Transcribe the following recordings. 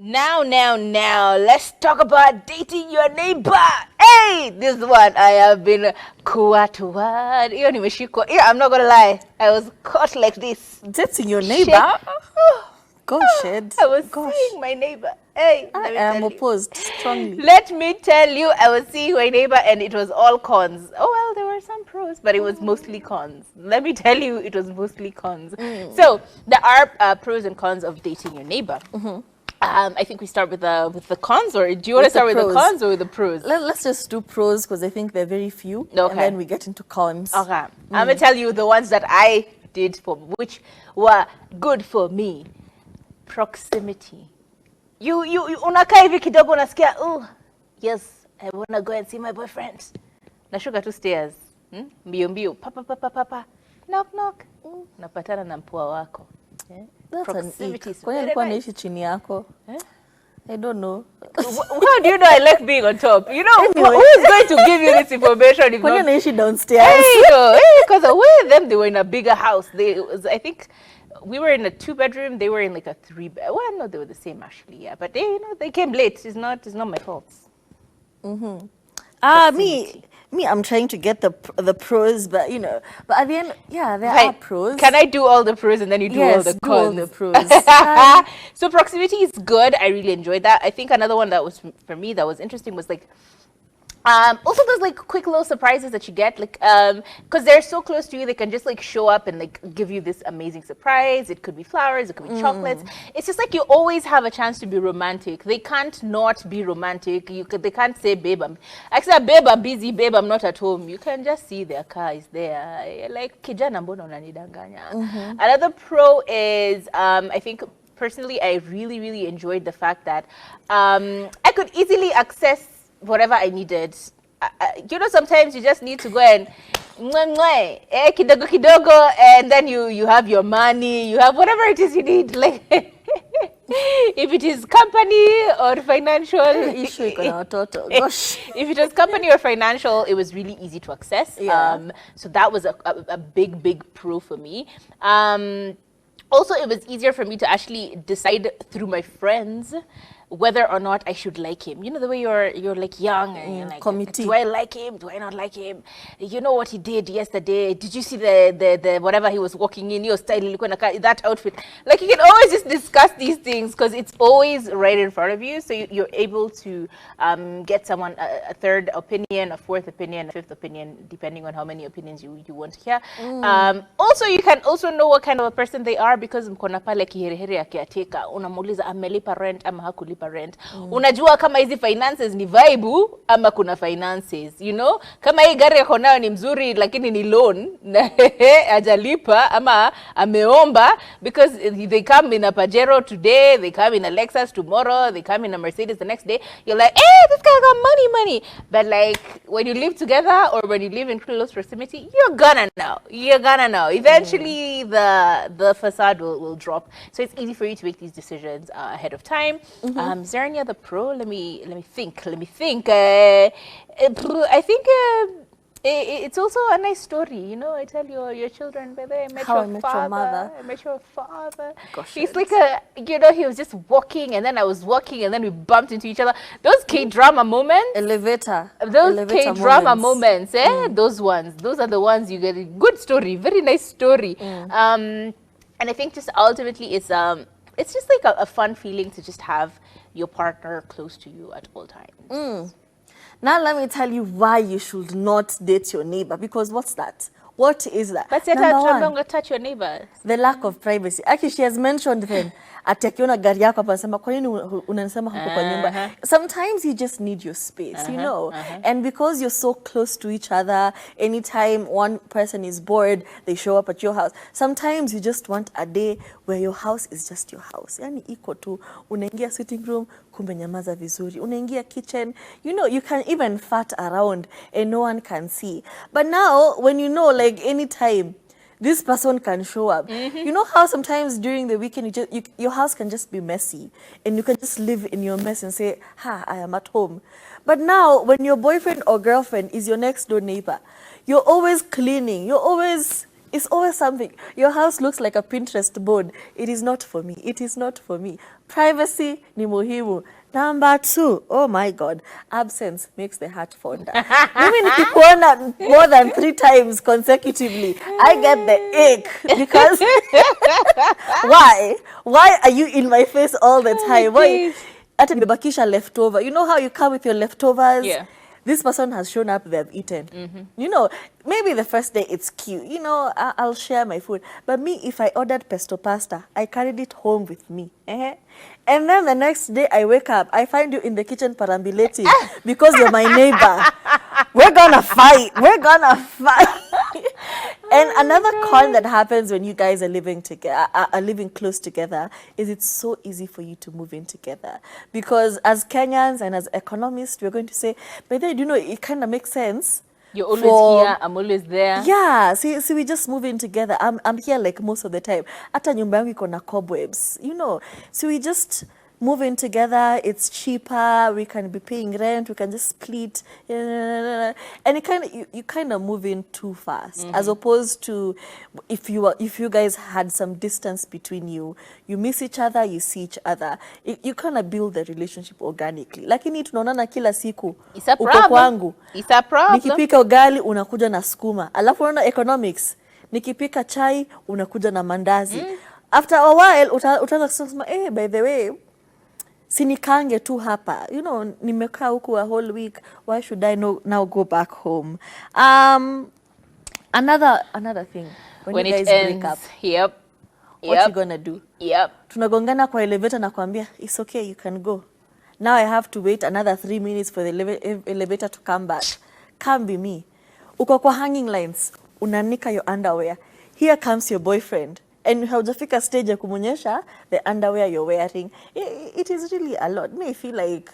Now, let's talk about dating your neighbor. Hey, this one I have been caught. Hiyo nimeshikwa. Yeah, I'm not gonna lie. I was caught like this. Dating your neighbor? Gosh, Ed. I was seeing my neighbor. Hey, I am opposed strongly. Let me tell you, I was seeing my neighbor and it was all cons. Oh, well, there were some pros, but it was mostly cons. Let me tell you, it was mostly cons. So there are pros and cons of dating your neighbor. I think we start with the cons, or do you want to start with the cons or with the pros? Let's just do pros because I think they're very few. Okay. And then we get into cons. Okay. I'm going to tell you the ones that I did for which were good for me. Proximity. You unakaa hivi kidogo unasikia, oh, yes, I want to go and see my boyfriend. Nashuka tu stairs. Mbio mbio. Papa. Knock knock. Napatana na mpua wako. Proximity is very nice. Chini yako? I don't know. How do you know I like being on top? You know, anyway. Who's going to give you this information? When you're naishi downstairs. Because the way them, they were in a bigger house. I think we were in a 2-bedroom. They were in like a 3-bedroom. Well, no, they were the same actually. Yeah, but they came late. It's not my fault. Me, I'm trying to get the pros, but but at the end, yeah, there are pros. Can I do all the pros and then you do all the cons? All the pros. So proximity is good. I really enjoyed that. I think another one that was for me that was interesting was like, also those like quick little surprises that you get, like because they're so close to you, they can just like show up and like give you this amazing surprise. It could be flowers, it could be chocolates. It's just like you always have a chance to be romantic. They can't not be romantic. They can't say, babe, babe, I'm busy, babe, I'm not at home. You can just see their car is there. Like kijana mbona unanidanganya. Another pro is I think personally I really enjoyed the fact that I could easily access whatever I needed. Sometimes you just need to go and kidogo, and then you have your money, you have whatever it is you need. Like if it is company or financial issue, gosh. If it was company or financial, it was really easy to access. Yeah. So that was a big pro for me. Also, it was easier for me to actually decide through my friends whether or not I should like him. You know, the way you're like young and you're like, committee. Do I like him? Do I not like him? You know what he did yesterday? Did you see the whatever he was walking in, your style, that outfit? Like you can always just discuss these things because it's always right in front of you. So you're able to get someone a third opinion, a fourth opinion, a fifth opinion, depending on how many opinions you want to hear. Also, you can also know what kind of a person they are because mkona pale kiherehere ya kiateka, unamuuliza amelipa rent ama hakulipa rent. Unajua kama hizi finances ni vibe ama kuna finances, kama hii gari yako nayo ni mzuri lakini ni loan na hajalipa ama ameomba, because they come in a Pajero today, they come in a Lexus tomorrow, they come in a Mercedes the next day. You're like, hey, this guy got money. But like when you live together or when you live in close proximity, you're gonna know. Eventually the facade will drop. So it's easy for you to make these decisions ahead of time. Is there any other pro? Let me think. I think it's also a nice story. I tell your children, by the way, I met your father. Gosh, he's like he was just walking and then I was walking and then we bumped into each other. Those K-drama moments. Those K-drama moments, those ones. Those are the ones you get a good story, very nice story. And I think just ultimately it's just like a fun feeling to just have your partner close to you at all times. Now let me tell you why you should not date your neighbor, because what's that? What is that? But don't touch your neighbor. The lack of privacy. Actually, she has mentioned then atakiona gari yako hapa anasema kwa nini unanisema huko kwa nyumba. Sometimes you just need your space, And because you're so close to each other, anytime one person is bored, they show up at your house. Sometimes you just want a day where your house is just your house. Yani iko tu, unaingia sitting room, kumbe nyamaza vizuri. Unaingia kitchen, you can even fart around and no one can see. But now, when like anytime, this person can show up. You know how sometimes during the weekend, your house can just be messy and you can just live in your mess and say, I am at home. But now, when your boyfriend or girlfriend is your next door neighbor, you're always cleaning, you're always It's always something. Your house looks like a Pinterest board. It is not for me. It is not for me. Privacy ni muhimu. Number 2, oh my God, absence makes the heart fonder. Mimi nikikuona more than 3 times consecutively, I get the ache because why? Why are you in my face all the time? Why? Hata nimebakisha leftover. You know how you come with your leftovers? Yeah. This person has shown up, they've eaten. You know, maybe the first day it's cute. You know, I'll share my food. But me, if I ordered pesto pasta, I carried it home with me. And then the next day I wake up, I find you in the kitchen perambulating because you're my neighbor. We're gonna fight. We're gonna fight. And another con that happens when you guys are living together, are living close together, is it's so easy for you to move in together. Because as Kenyans and as economists, we're going to say, but then, you know, it kind of makes sense. You're always here, I'm always there. Yeah, see, we just move in together. I'm here like most of the time. Hata nyumba yangu iko na cobwebs, you know. So we just move in together. It's cheaper. We can be paying rent. We can just split, and it kind of you kind of move in too fast, as opposed to if you guys had some distance between you, you miss each other, you see each other, you kind of build the relationship organically. Lakini tunaonana kila siku. It's a uko problem. kwangu. It's a problem. Nikipika ugali unakuja na sukuma. Alafu unaona economics. Nikipika chai unakuja na mandazi. After a while utaanza kusema by the way, sinikange tu hapa. You know, nimekaa huku a whole week. Why should I now go back home? Another thing. When you guys break up. Yep. What you gonna do? Yep. Tunagongana kwa elevator na kuambia, it's okay, you can go. Now I have to wait another 3 minutes for the elevator to come back. Can't be me. Uko kwa hanging lines, unanika your underwear. Here comes your boyfriend. And haujafika stage ya kumuonyesha the underwear you're wearing. It is really a lot. Me, I feel like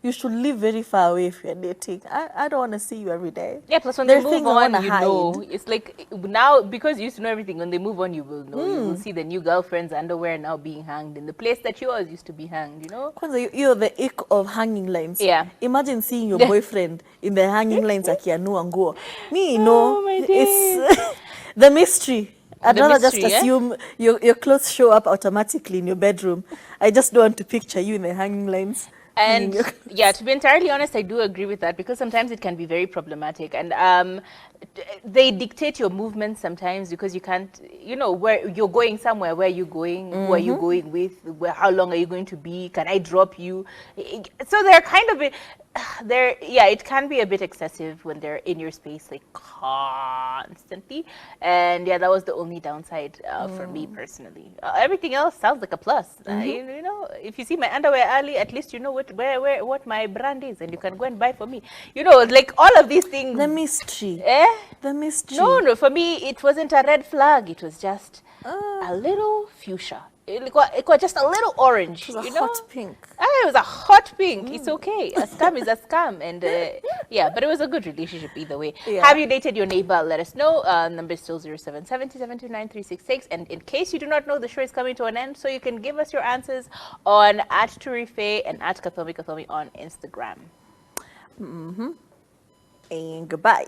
you should live very far away if you're dating. I don't want to see you every day. Yeah, plus when There they are things move I on, wanna you hide. know. It's like now, because you used to know everything, when they move on, you will know. You will see the new girlfriend's underwear now being hanged in the place that yours used to be hanged, you know? Kwanza, you're the ick of hanging lines. Yeah. Imagine seeing your boyfriend in the hanging lines akianua nguo. Me, no. my days. It's the mystery. I'd The rather mystery, just yeah? assume your clothes show up automatically in your bedroom. I just don't want to picture you in the hanging lines. hanging And your- yeah, to be entirely honest, I do agree with that, because sometimes it can be very problematic, and they dictate your movements sometimes, because you can't, you know, where you're going somewhere, where are you going, who are you going with, how long are you going to be, can I drop you? So they're kind of it can be a bit excessive when they're in your space like constantly, and yeah, that was the only downside for me personally. Everything else sounds like a plus. You know, if you see my underwear early, at least you know what my brand is, and you can go and buy for me. You know, like all of these things. The mystery. The mystery. No, for me it wasn't a red flag. It was just a little fuchsia. It was just a little orange. It was a you know? hot pink. It was a hot pink. It's okay. A scam is a scam, and yeah, but it was a good relationship either way. Yeah. Have you dated your neighbor? Let us know. Number is still 0770-729-366. And in case you do not know, the show is coming to an end, so you can give us your answers on @Turife and @Kathomi on Instagram. And goodbye.